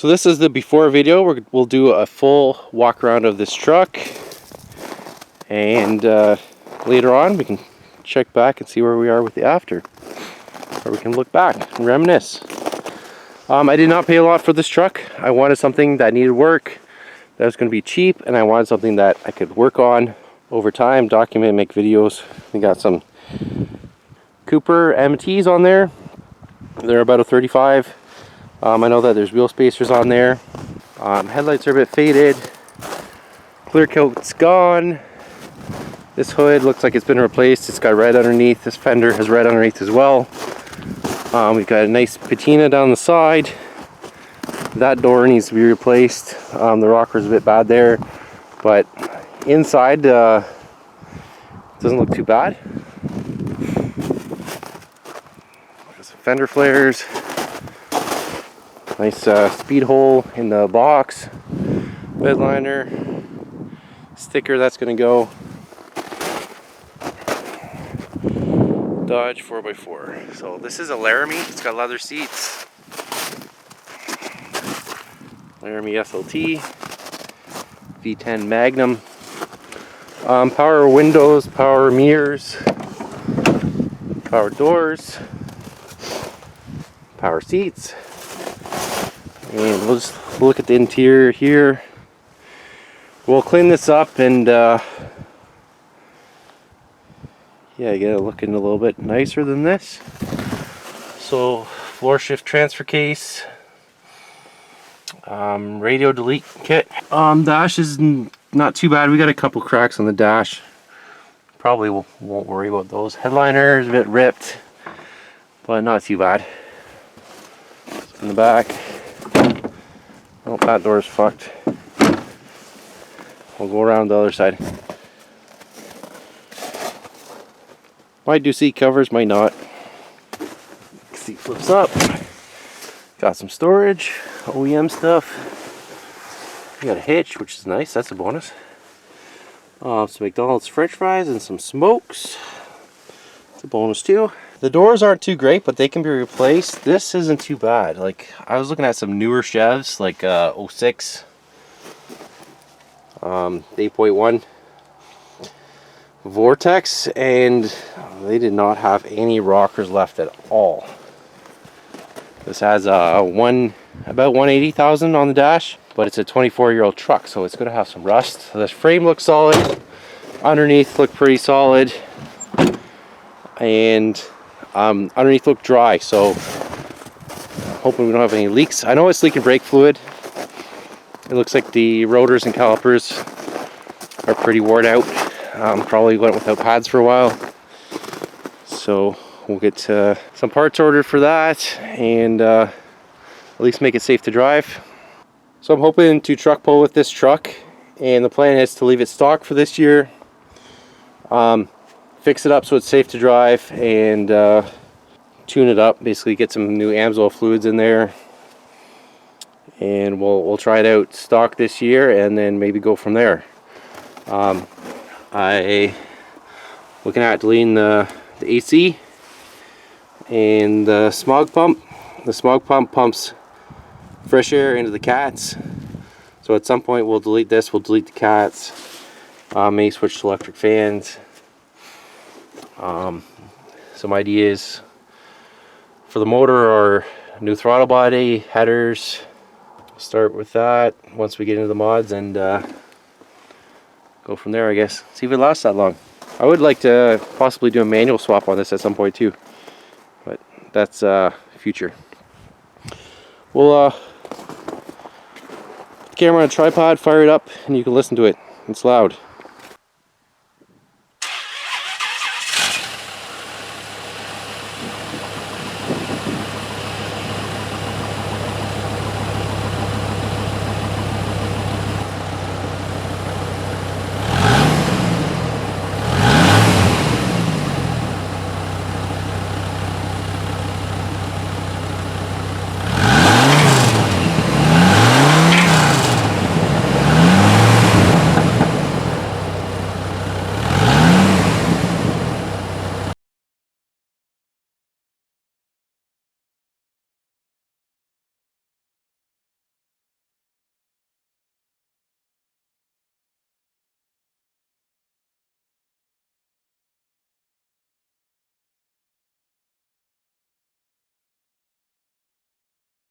So this is the before video. We'll do a full walk around of this truck, and later on we can check back and see where we are with the after, or we can look back and reminisce. I did not pay a lot for this truck. I wanted something that needed work, that was going to be cheap, and I wanted something that I could work on over time, document, make videos. We got some Cooper M&Ts on there. They're about a 35. I know that there's wheel spacers on there. Headlights are a bit faded. Clear coat's gone. This hood looks like it's been replaced. It's got red underneath. This fender has red underneath as well. We've got a nice patina down the side. That door needs to be replaced. The rocker's a bit bad there, but inside doesn't look too bad. Got some fender flares. Nice speed hole in the box. Bed liner. Sticker that's going to go. Dodge 4x4. So this is a Laramie. It's got leather seats. Laramie SLT. V10 Magnum. Power windows, power mirrors, power doors, power seats. And we'll just look at the interior here. We'll clean this up and yeah, get it looking a little bit nicer than this. So floor shift transfer case, radio delete kit. Dash is not too bad. We got a couple cracks on the dash. Probably won't worry about those. Headliner is a bit ripped, but not too bad. In the back. Oh, that door's fucked. We'll go around the other side. Might do seat covers, might not. Seat flips up. Got some storage, OEM stuff. We got a hitch, which is nice. That's a bonus. Some McDonald's French fries and some smokes. It's a bonus too. The doors aren't too great, but they can be replaced. This isn't too bad. Like, I was looking at some newer Chevs, like 06, 8.1 Vortex, and they did not have any rockers left at all. This has about 180,000 on the dash, but it's a 24-year-old truck, so it's going to have some rust. This frame looks solid. Underneath looked pretty solid, and underneath looked dry, so hoping we don't have any leaks. I know it's leaking brake fluid. It looks like the rotors and calipers are pretty worn out. Probably went without pads for a while, so we'll get some parts ordered for that, and at least make it safe to drive. So I'm hoping to truck pull with this truck, and the plan is to leave it stock for this year. Fix it up so it's safe to drive, and tune it up, basically get some new AMSOIL fluids in there, and we'll try it out stock this year and then maybe go from there. I looking at deleting the AC and the smog pump. The smog pump pumps fresh air into the cats, so at some point we'll delete this, we'll delete the cats, maybe switch to electric fans. Some ideas for the motor are new throttle body, headers. We'll start with that once we get into the mods, and go from there, I guess. See if it lasts that long. I would like to possibly do a manual swap on this at some point too, but that's future. We'll put the camera on a tripod, fire it up, and you can listen to it. It's loud.